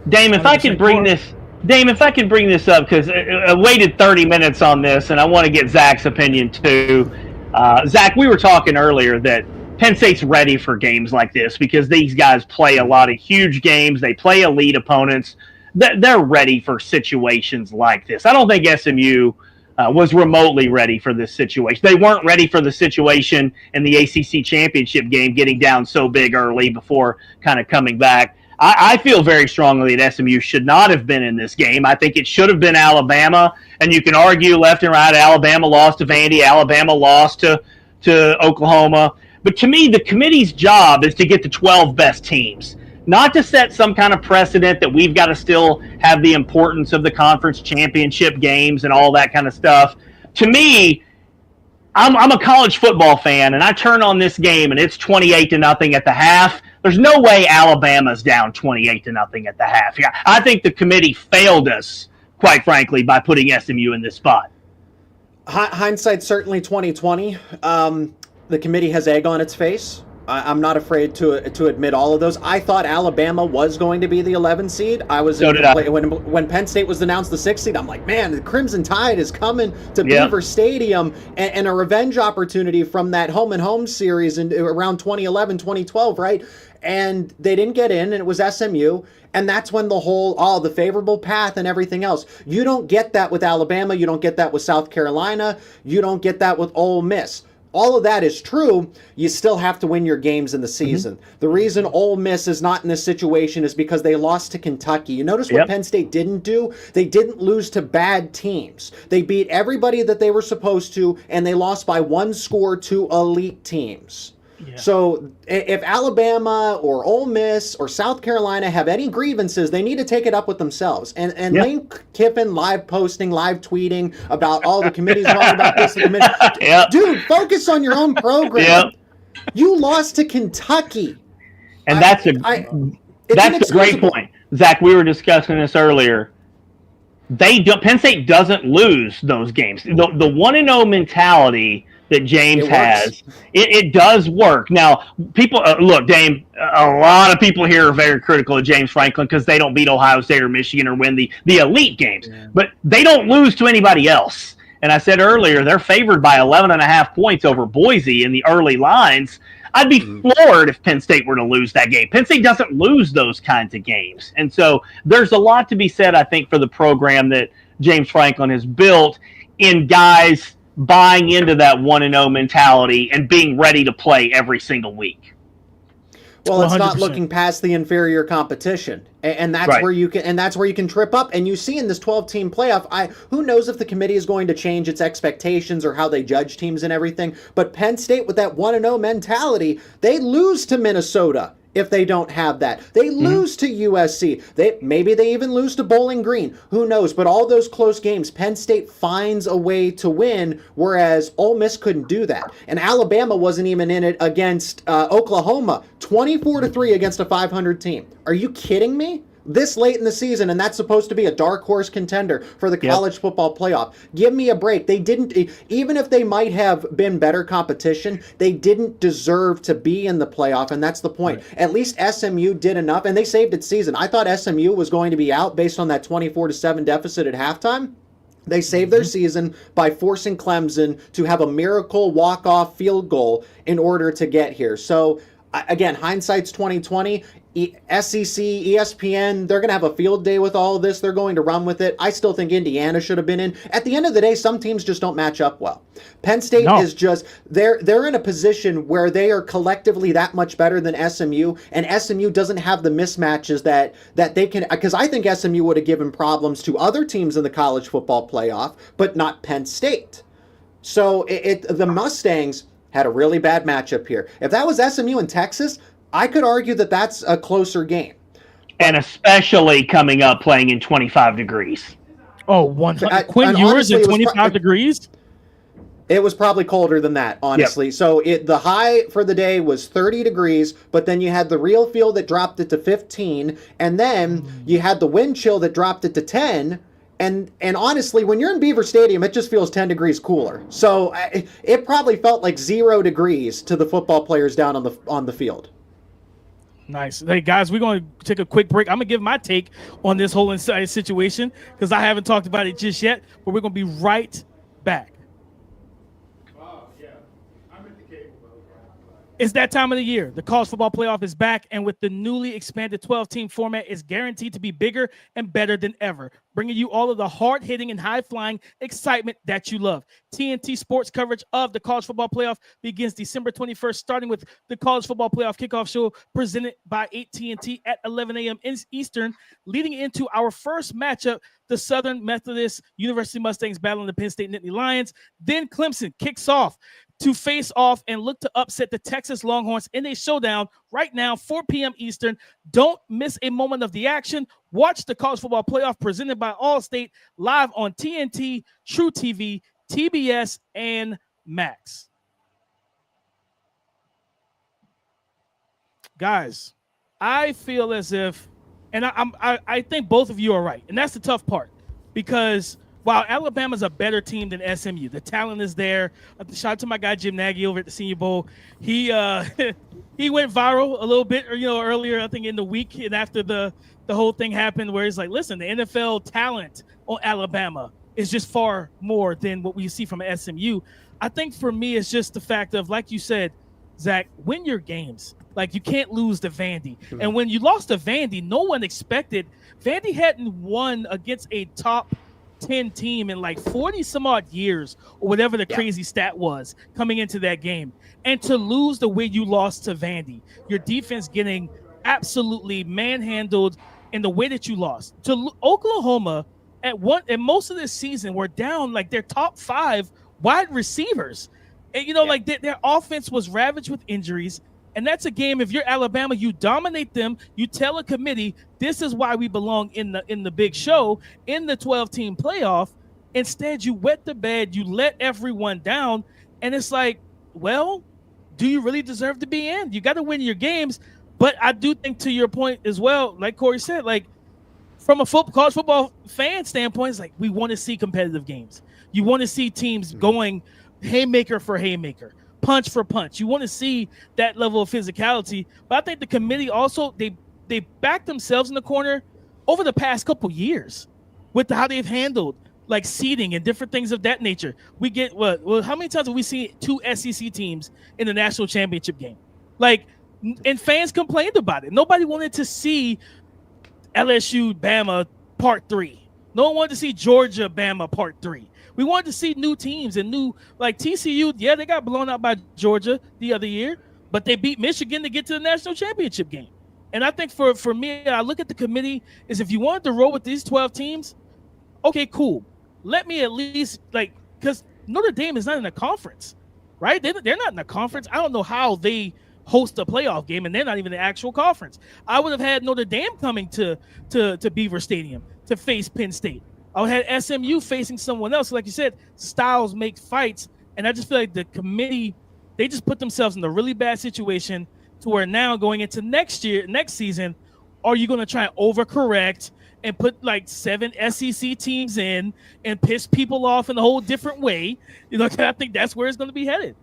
Dame, if I can bring this up, because I waited 30 minutes on this, and I want to get Zach's opinion too. Zach, we were talking earlier that Penn State's ready for games like this because these guys play a lot of huge games. They play elite opponents. They're ready for situations like this. I don't think SMU was remotely ready for this situation. They weren't ready for the situation in the ACC championship game, getting down so big early before kind of coming back. I feel very strongly that SMU should not have been in this game. I think it should have been Alabama, and you can argue left and right. Alabama lost to Vandy. Alabama lost to Oklahoma. But to me, the committee's job is to get the 12 best teams, not to set some kind of precedent that we've got to still have the importance of the conference championship games and all that kind of stuff. To me, I'm a college football fan, and I turn on this game, and it's 28-0 at the half. There's no way Alabama's down 28-0 at the half. Yeah, I think the committee failed us, quite frankly, by putting SMU in this spot. Hindsight's certainly 2020. The committee has egg on its face. I'm not afraid to admit all of those. I thought Alabama was going to be the 11 seed. When Penn State was announced the 6 seed, I'm like, man, the Crimson Tide is coming to Beaver Stadium, and a revenge opportunity from that home and home series around 2011, 2012, right? And they didn't get in, and it was SMU. And that's when the favorable path and everything else. You don't get that with Alabama. You don't get that with South Carolina. You don't get that with Ole Miss. All of that is true. You still have to win your games in the season. Mm-hmm. The reason Ole Miss is not in this situation is because they lost to Kentucky. You notice what Penn State didn't do? They didn't lose to bad teams. They beat everybody that they were supposed to, and they lost by 1 score to elite teams. Yeah. So if Alabama or Ole Miss or South Carolina have any grievances, they need to take it up with themselves. And Lane Kiffin live posting, live tweeting about all the committees wrong about this. Dude, focus on your own program. You lost to Kentucky. And that's a great point. Zach, we were discussing this earlier. Penn State doesn't lose those games. The 1-0 mentality that James has, it does work. Now, people, look, Dame, a lot of people here are very critical of James Franklin because they don't beat Ohio State or Michigan or win the elite games. Yeah. But they don't lose to anybody else. And I said earlier, they're favored by 11.5 points over Boise in the early lines. I'd be floored if Penn State were to lose that game. Penn State doesn't lose those kinds of games. And so there's a lot to be said, I think, for the program that James Franklin has built in guys buying into that 1-0 mentality and being ready to play every single week. Well, it's 100%. Not looking past the inferior competition, and that's where you can trip up. And you see in this 12-team playoff, who knows if the committee is going to change its expectations or how they judge teams and everything. But Penn State, with that 1-0 mentality, they lose to Minnesota. If they don't have that, they lose to USC. Maybe they even lose to Bowling Green. Who knows? But all those close games, Penn State finds a way to win, whereas Ole Miss couldn't do that. And Alabama wasn't even in it against Oklahoma, 24-3 against a 500 team. Are you kidding me? This late in the season, and that's supposed to be a dark horse contender for the college football playoff. Give me a break. They didn't, even if they might have been better competition, they didn't deserve to be in the playoff, and that's the point. Right. At least SMU did enough, and they saved its season. I thought SMU was going to be out based on that 24-7 deficit at halftime. They saved their season by forcing Clemson to have a miracle walk-off field goal in order to get here. So, again, hindsight's 2020. SEC, ESPN, they're going to have a field day with all of this. They're going to run with it. I still think Indiana should have been in. At the end of the day, some teams just don't match up well. Penn State is just, they're in a position where they are collectively that much better than SMU, and SMU doesn't have the mismatches that they can, because I think SMU would have given problems to other teams in the college football playoff, but not Penn State. So the Mustangs had a really bad matchup here. If that was SMU and Texas, I could argue that that's a closer game. And especially coming up playing in 25 degrees. Oh, 100. Quinn Ewers at 25 degrees? It was probably colder than that, honestly. Yep. So the high for the day was 30 degrees, but then you had the real feel that dropped it to 15, and then you had the wind chill that dropped it to 10. And honestly, when you're in Beaver Stadium, it just feels 10 degrees cooler. So it probably felt like 0 degrees to the football players down on the field. Nice. Hey, guys, we're going to take a quick break. I'm going to give my take on this whole situation because I haven't talked about it just yet, but we're going to be right back. It's that time of the year. The college football playoff is back, and with the newly expanded 12-team format, it's guaranteed to be bigger and better than ever, bringing you all of the hard-hitting and high-flying excitement that you love. TNT sports coverage of the college football playoff begins December 21st, starting with the college football playoff kickoff show presented by AT&T at 11 a.m. Eastern, leading into our first matchup, the Southern Methodist University Mustangs battling the Penn State Nittany Lions. Then Clemson kicks off to face off and look to upset the Texas Longhorns in a showdown right now, 4 p.m. Eastern. Don't miss a moment of the action. Watch the college football playoff presented by Allstate live on TNT, True TV, TBS, and Max. Guys, I feel as if, and I think both of you are right, and that's the tough part, because while Alabama's a better team than SMU, the talent is there. Shout out to my guy Jim Nagy over at the Senior Bowl. He went viral a little bit, earlier, I think in the week, and after the whole thing happened, where he's like, "Listen, the NFL talent on Alabama is just far more than what we see from SMU." I think for me, it's just the fact of, like you said, Zach, win your games. Like, you can't lose to Vandy. Mm-hmm. And when you lost to Vandy, no one expected. Vandy hadn't won against a top 10 team in like 40 some odd years or whatever the crazy stat was coming into that game. And to lose the way you lost to Vandy, your defense getting absolutely manhandled in the way that you lost to Oklahoma at most of this season were down like their top 5 wide receivers. And like their offense was ravaged with injuries. And that's a game, if you're Alabama, you dominate them, you tell a committee, this is why we belong in the big show, in the 12-team playoff. Instead, you wet the bed, you let everyone down, and it's like, well, do you really deserve to be in? You got to win your games. But I do think, to your point as well, like Corey said, like from a college football fan standpoint, it's like we want to see competitive games. You want to see teams going haymaker for haymaker, punch for punch. You want to see that level of physicality. But I think the committee also, they backed themselves in the corner over the past couple years with how they've handled like seeding and different things of that nature. We get how many times have we seen 2 SEC teams in the national championship game? Like, and fans complained about it. Nobody wanted to see LSU Bama part 3. No one wanted to see Georgia Bama part 3. We wanted to see new teams and new, like TCU. Yeah, they got blown out by Georgia the other year, but they beat Michigan to get to the national championship game. And I think for me, I look at the committee is if you wanted to roll with these 12 teams, okay, cool. Let me at least because Notre Dame is not in a conference, right? They're not in a conference. I don't know how they host a playoff game, and they're not even the actual conference. I would have had Notre Dame coming to Beaver Stadium to face Penn State. I would have had SMU facing someone else. Like you said, styles make fights, and I just feel like the committee, they just put themselves in a really bad situation to where now going into next season, are you going to try and overcorrect and put like 7 SEC teams in and piss people off in a whole different way? I think that's where it's going to be headed.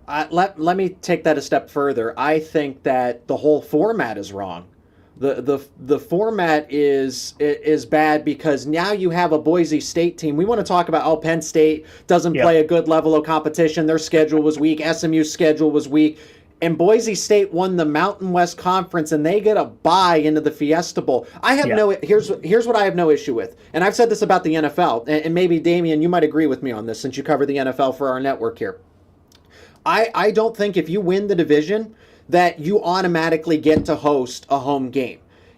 Let me take that a step further. I think that the whole format is wrong. The format is bad because now you have a Boise State team. We want to talk about Penn State doesn't play a good level of competition. Their schedule was weak. SMU's schedule was weak. And Boise State won the Mountain West Conference, and they get a bye into the Fiesta Bowl. Here's what I have no issue with, and I've said this about the NFL, and maybe Damian, you might agree with me on this since you cover the NFL for our network here. I don't think if you win the division that you automatically get to host a home game.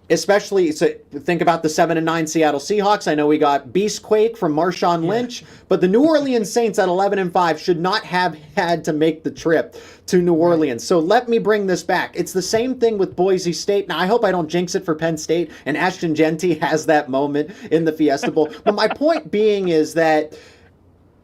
Especially, so think about the 7-9 Seattle Seahawks. I know we got Beastquake from Marshawn Lynch, but the New Orleans Saints at 11-5 should not have had to make the trip to New Orleans. So let me bring this back. It's the same thing with Boise State. Now, I hope I don't jinx it for Penn State, and Ashton Genty has that moment in the Fiesta Bowl. But my point being is that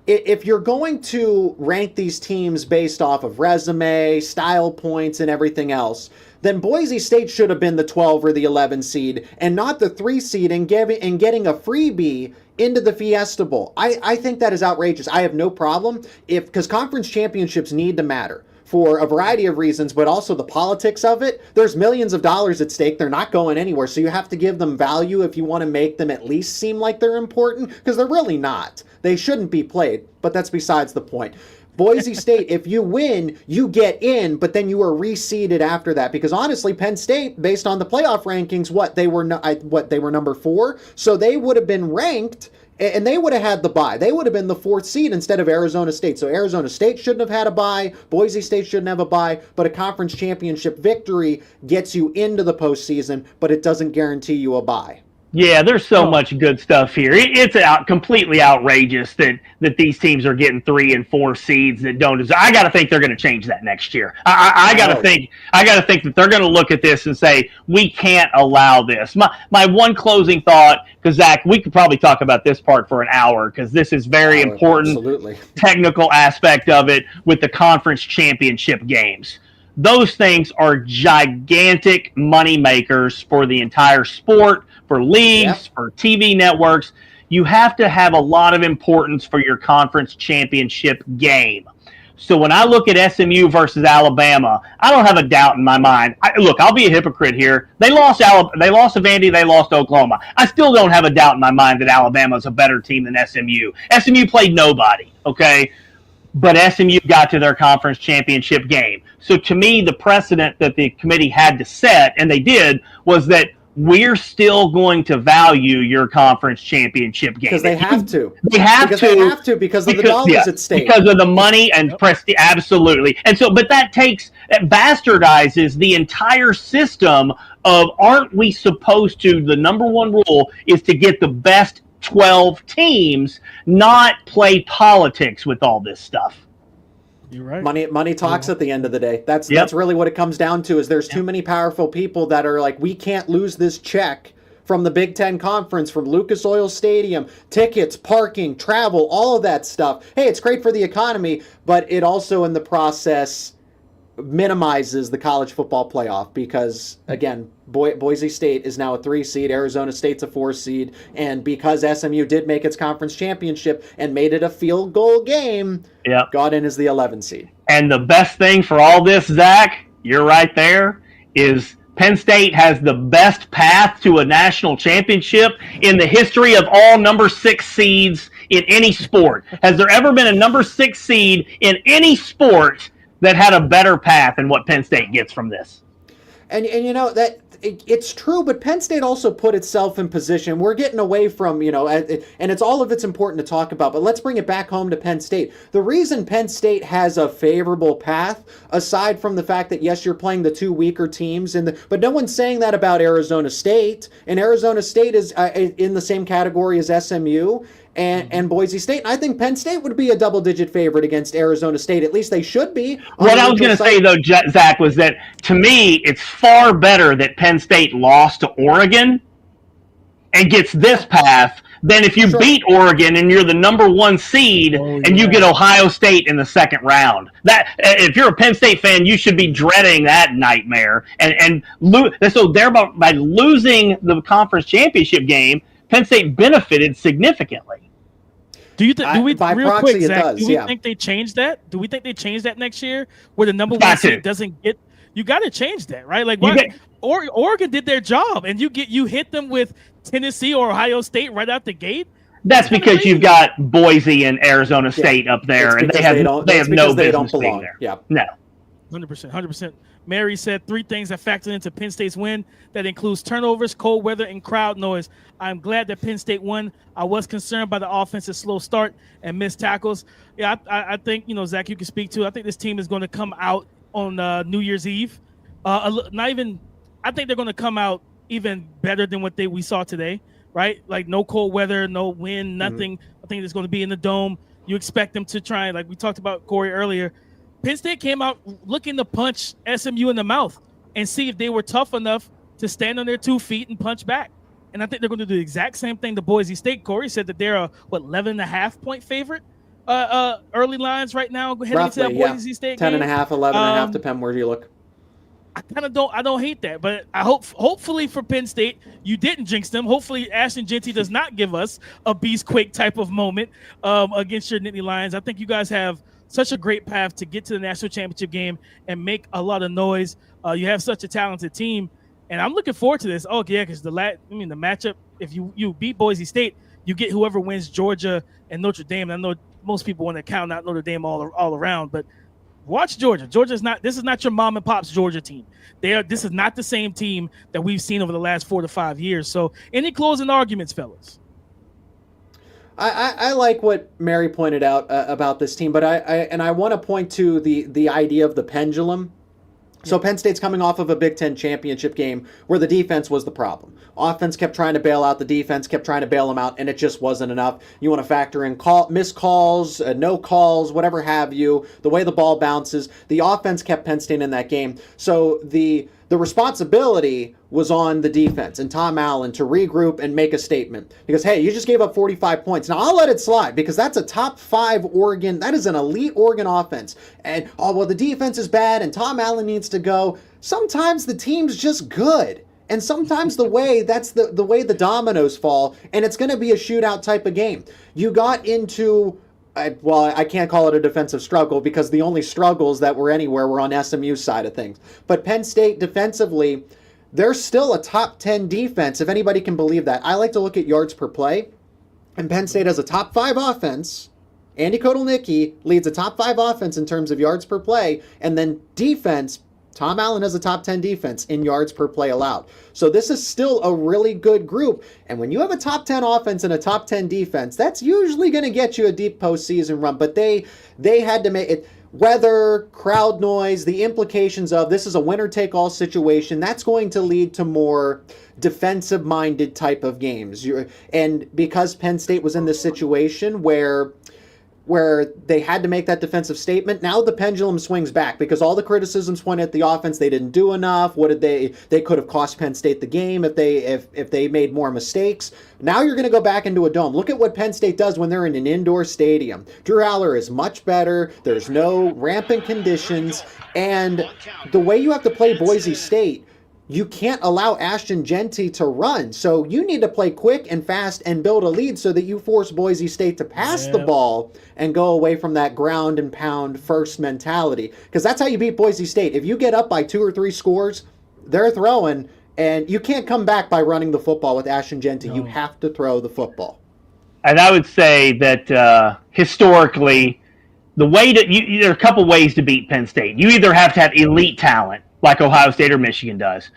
if you're going to rank these teams based off of resume, style points, and everything else, then Boise State should have been the 12 or the 11 seed and not the 3 seed and getting a freebie into the Fiesta Bowl. I think that is outrageous. I have no problem because conference championships need to matter for a variety of reasons, but also the politics of it. There's millions of dollars at stake. They're not going anywhere. So you have to give them value if you want to make them at least seem like they're important, because they're really not. They shouldn't be played, but that's besides the point. Boise State, if you win, you get in, but then you are reseeded after that. Because honestly, Penn State, based on the playoff rankings, they were number 4, so they would have been ranked, and they would have had the bye. They would have been the 4th seed instead of Arizona State. So Arizona State shouldn't have had a bye. Boise State shouldn't have a bye. But a conference championship victory gets you into the postseason, but it doesn't guarantee you a bye. Yeah, there's so much good stuff here. It's completely outrageous that these teams are getting 3 and 4 seeds that don't deserve. I got to think they're going to change that next year. I got to think that they're going to look at this and say we can't allow this. My one closing thought, because Zach, we could probably talk about this part for an hour because this is very important. Absolutely. Technical aspect of it with the conference championship games. Those things are gigantic money makers for the entire sport, for leagues, for TV networks. You have to have a lot of importance for your conference championship game. So when I look at SMU versus Alabama, I don't have a doubt in my mind. I'll be a hypocrite here. They lost Vandy, they lost Oklahoma. I still don't have a doubt in my mind that Alabama is a better team than SMU. SMU played nobody, okay? But SMU got to their conference championship game. So to me, the precedent that the committee had to set, and they did, was that we're still going to value your conference championship game. Because they have to. They have to because of the dollars at stake. Because of the money and prestige. Absolutely. And so, but that bastardizes the entire system of, aren't we supposed to, the number one rule is to get the best 12 teams, not play politics with all this stuff. You're right. Money talks at the end of the day. That's really what it comes down to, is there's too many powerful people that are like, we can't lose this check from the Big Ten Conference, from Lucas Oil Stadium, tickets, parking, travel, all of that stuff. Hey, it's great for the economy, but it also in the process minimizes the college football playoff because, again, Boise State is now a 3 seed, Arizona State's a 4 seed, and because SMU did make its conference championship and made it a field goal game, got in as the 11 seed. And the best thing for all this, Zach, you're right there, is Penn State has the best path to a national championship in the history of all number 6 seeds in any sport. Has there ever been a number 6 seed in any sport that had a better path than what Penn State gets from this? And you know, that it's true, but Penn State also put itself in position. We're getting away from, and it's all of it's important to talk about, but let's bring it back home to Penn State. The reason Penn State has a favorable path, aside from the fact that, yes, you're playing the 2 weaker teams, but no one's saying that about Arizona State, and Arizona State is in the same category as SMU and Boise State. And I think Penn State would be a double-digit favorite against Arizona State. At least they should be. What I was going to say, though, Zach, was that, to me, it's far better that Penn State lost to Oregon and gets this path than if you beat Oregon and you're the number 1 seed and you get Ohio State in the second round. That, if you're a Penn State fan, you should be dreading that nightmare. So thereby, by losing the conference championship game, Penn State benefited significantly. Do you think? Real quick, Zach, does, do we think they change that? Do we think they change that next year, where the number 1 seed doesn't get you got to change that, right? Like, Oregon did their job, and you hit them with Tennessee or Ohio State right out the gate. That's because you've got Boise and Arizona State up there, and they have no business being there. Yeah, no, 100%. Mary said 3 things that factored into Penn State's win. That includes turnovers, cold weather, and crowd noise. I'm glad that Penn State won. I was concerned by the offense's slow start and missed tackles. Yeah, I think, Zach, you can speak to. I think this team is going to come out on New Year's Eve. I think they're going to come out even better than what we saw today, right? Like no cold weather, no wind, nothing. I think it's going to be in the dome. You expect them to try, like we talked about Corey earlier. Penn State came out looking to punch SMU in the mouth and see if they were tough enough to stand on their 2 feet and punch back. And I think they're going to do the exact same thing to Boise State. Corey said that they're a 11.5-point favorite. Early lines right now heading roughly, into that Boise State 10.5, game. 11.5, depending where you look. I don't hate that, but I hopefully for Penn State you didn't jinx them. Hopefully Ashton Jeanty does not give us a Beastquake type of moment against your Nittany Lions. I think you guys have such a great path to get to the national championship game and make a lot of noise. You have such a talented team, and I'm looking forward to this. Oh yeah, because the matchup, if you beat Boise State, you get whoever wins Georgia and Notre Dame. I know most people want to count out Notre Dame all around, but watch Georgia. This is not your mom and pop's Georgia team. This is not the same team that we've seen over the last 4 to 5 years. So any closing arguments, fellas? I like what Mary pointed out about this team, but I want to point to the idea of the pendulum. So Penn State's coming off of a Big Ten championship game where the defense was the problem. Offense kept trying to bail out the defense, kept trying to bail them out, and it just wasn't enough. You want to factor in missed calls, no calls, whatever have you, the way the ball bounces. The offense kept Penn State in that game. So the responsibility was on the defense and Tom Allen to regroup and make a statement. Because, hey, you just gave up 45 points. Now, I'll let it slide because that's a top 5 Oregon. That is an elite Oregon offense. And, the defense is bad and Tom Allen needs to go. Sometimes the team's just good. And sometimes the way the dominoes fall, and it's going to be a shootout type of game. You got into... I can't call it a defensive struggle because the only struggles that were anywhere were on SMU's side of things. But Penn State defensively, they're still a top 10 defense, if anybody can believe that. I like to look at yards per play, and Penn State has a top 5 offense. Andy Kotelnicki leads a top 5 offense in terms of yards per play, and then defense, Tom Allen has a top 10 defense in yards per play allowed. So this is still a really good group. And when you have a top 10 offense and a top 10 defense, that's usually going to get you a deep postseason run. But they had to make it. Weather, crowd noise, the implications of this is a winner-take-all situation, that's going to lead to more defensive-minded type of games. And because Penn State was in this situation where they had to make that defensive statement, now the pendulum swings back because all the criticisms point at the offense. They didn't do enough. They could have cost Penn State the game if they made more mistakes. Now you're going to go back into a dome. Look at what Penn State does when they're in an indoor stadium. Drew Aller is much better. There's no rampant conditions. And the way you have to play Boise State, you can't allow Ashton Jeanty to run. So you need to play quick and fast and build a lead so that you force Boise State to pass the ball and go away from that ground and pound first mentality. Because that's how you beat Boise State. If you get up by 2 or 3 scores, they're throwing, and you can't come back by running the football with Ashton Jeanty. No. You have to throw the football. And I would say that historically, there are a couple ways to beat Penn State. You either have to have elite talent, like Ohio State or Michigan does,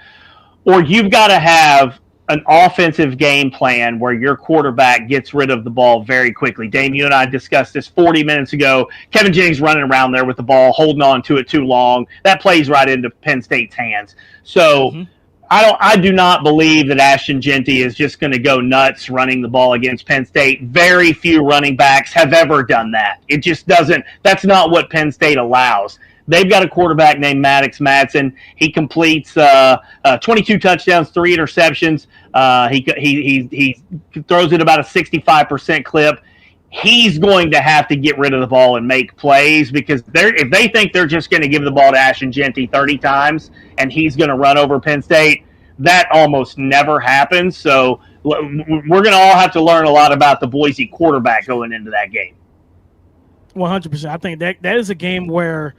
or you've got to have an offensive game plan where your quarterback gets rid of the ball very quickly. Dame, you and I discussed this 40 minutes ago. Kevin Jennings running around there with the ball, holding on to it too long. That plays right into Penn State's hands. So I do not believe that Ashton Jeanty is just going to go nuts running the ball against Penn State. Very few running backs have ever done that. It just doesn't. That's not what Penn State allows. They've got a quarterback named Maddox Madsen. He completes 22 touchdowns, 3 interceptions. He throws it about a 65% clip. He's going to have to get rid of the ball and make plays because if they think they're just going to give the ball to Ashton Jeanty 30 times and he's going to run over Penn State, that almost never happens. So we're going to all have to learn a lot about the Boise quarterback going into that game. 100%. I think that is a game where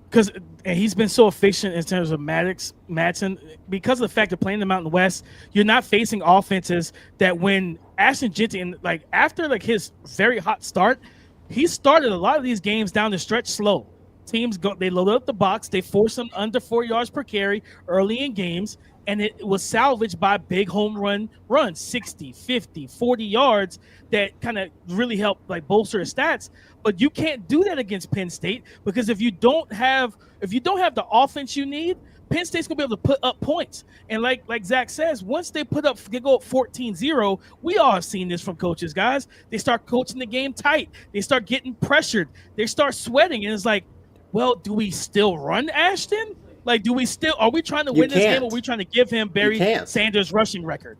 because he's been so efficient in terms of Madsen, because of the fact of playing the Mountain West, you're not facing offenses that when Ashton Jeanty, and like after like his very hot start, he started a lot of these games down the stretch slow. Teams they loaded up the box, they forced them under 4 yards per carry early in games, and it was salvaged by big home runs, 60, 50, 40 yards that kind of really helped like bolster his stats. But you can't do that against Penn State, because if you don't have the offense you need, Penn State's gonna be able to put up points. And like Zach says, once they go up 14-0, we all have seen this from coaches, guys. They start coaching the game tight. They start getting pressured. They start sweating, and it's like, well, do we still run Ashton? Like, are we trying to win this game, or are we trying to give him Barry Sanders' rushing record?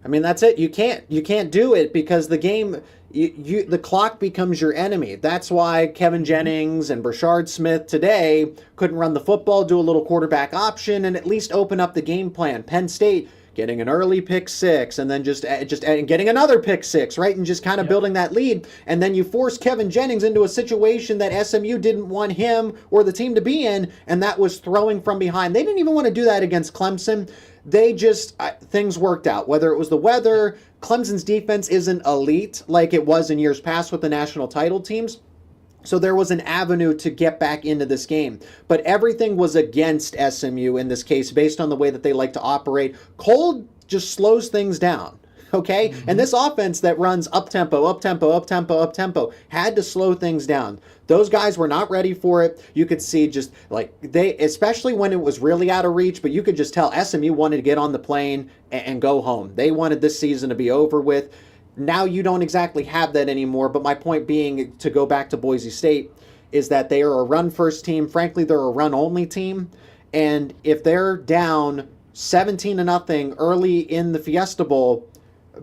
I mean, that's it. You can't do it, because the game, the clock becomes your enemy. That's why Kevin Jennings and Brashard Smith today couldn't run the football, do a little quarterback option, and at least open up the game plan. Penn State getting an early pick six, and then just getting another pick six, right? And just kind of building that lead. And then you force Kevin Jennings into a situation that SMU didn't want him or the team to be in, and that was throwing from behind. They didn't even want to do that against Clemson. They just, things worked out. Whether it was the weather, Clemson's defense isn't elite like it was in years past with the national title teams. So there was an avenue to get back into this game. But everything was against SMU in this case, based on the way that they like to operate. Cold just slows things down, okay? Mm-hmm. And this offense that runs up-tempo, up-tempo, up-tempo, up-tempo had to slow things down. Those guys were not ready for it. You could see just like especially when it was really out of reach, but you could just tell SMU wanted to get on the plane and go home. They wanted this season to be over with. Now you don't exactly have that anymore, but my point being, to go back to Boise State, is that they are a run-first team. Frankly, they're a run-only team, and if they're down 17-0 early in the Fiesta Bowl,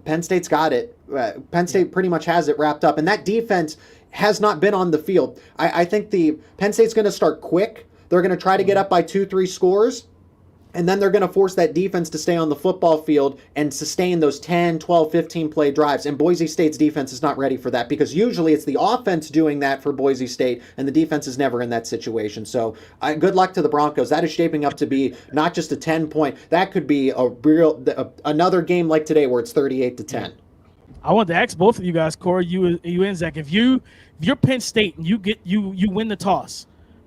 Penn State's got it. Penn State pretty much has it wrapped up, and that defense has not been on the field. I think Penn State's going to start quick. They're going to try to get up by 2-3 scores, and then they're going to force that defense to stay on the football field and sustain those 10, 12, 15-play drives. And Boise State's defense is not ready for that, because usually it's the offense doing that for Boise State, and the defense is never in that situation. So good luck to the Broncos. That is shaping up to be not just a 10-point. That could be another game like today where it's 38-10. I want to ask both of you guys, Corey, you and Zach, if you're Penn State and you win the toss,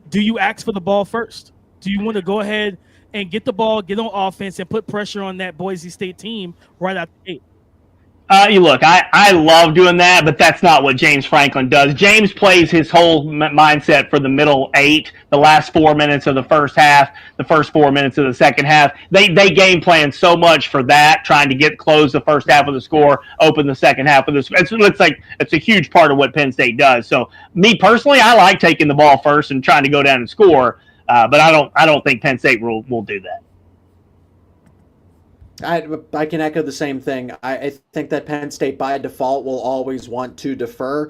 do you ask for the ball first? Do you want to go ahead and get the ball, get on offense, and put pressure on that Boise State team right out the gate? Look, I love doing that, but that's not what James Franklin does. James plays his whole mindset for the middle 8, the last 4 minutes of the first half, the first 4 minutes of the second half. They game plan so much for that, trying to close the first half of the score, open the second half of the score. It looks like it's a huge part of what Penn State does. So me personally, I like taking the ball first and trying to go down and score, but I don't think Penn State will do that. I can echo the same thing. I think that Penn State by default will always want to defer.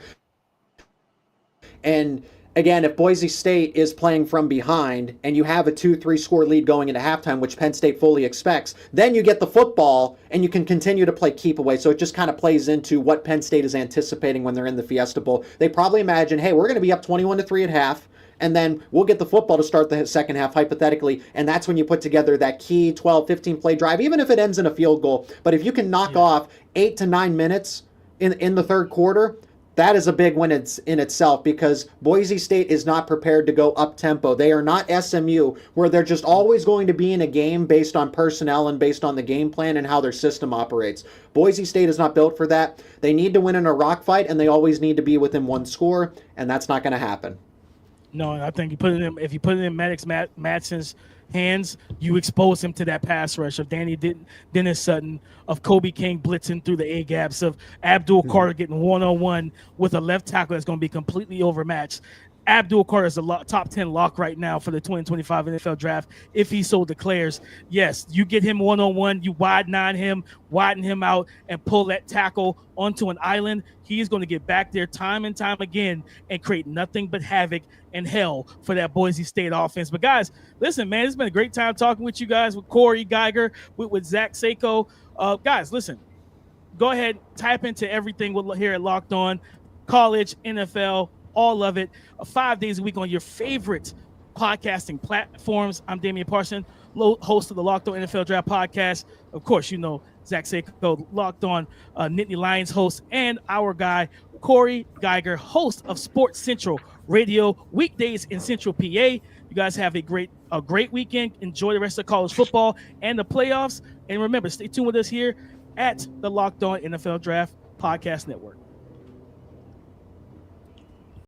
And again, if Boise State is playing from behind and you have a 2-3 score lead going into halftime, which Penn State fully expects, then you get the football and you can continue to play keep away. So it just kind of plays into what Penn State is anticipating when they're in the Fiesta Bowl. They probably imagine, hey, we're going to be up 21-3 at half, and then we'll get the football to start the second half, hypothetically, and that's when you put together that key 12, 15-play drive, even if it ends in a field goal. But if you can knock off 8 to 9 minutes in the third quarter, that is a big win in itself, because Boise State is not prepared to go up-tempo. They are not SMU, where they're just always going to be in a game based on personnel and based on the game plan and how their system operates. Boise State is not built for that. They need to win in a rock fight, and they always need to be within one score, and that's not going to happen. No, I think if you put it in Maddox Madsen's hands, you expose him to that pass rush of Dennis Sutton, of Kobe King blitzing through the A-gaps, of Abdul Carter getting one-on-one with a left tackle that's going to be completely overmatched. Abdul Carter is a top 10 lock right now for the 2025 NFL draft, if he so declares. Yes, you get him one-on-one, you widen him out, and pull that tackle onto an island. He's going to get back there time and time again and create nothing but havoc and hell for that Boise State offense. But guys, listen, man, it's been a great time talking with you guys, with Corey Geiger, with Zach Seiko. Guys, listen, go ahead, type into everything here at Locked On, college, NFL, all of it 5 days a week on your favorite podcasting platforms. I'm Damian Parson, host of the Locked On NFL Draft Podcast. Of course, you know Zach Seiko, Locked On Nittany Lions host, and our guy Corey Geiger, host of Sports Central Radio, weekdays in Central PA. You guys have a great weekend. Enjoy the rest of college football and the playoffs. And remember, stay tuned with us here at the Locked On NFL Draft Podcast Network.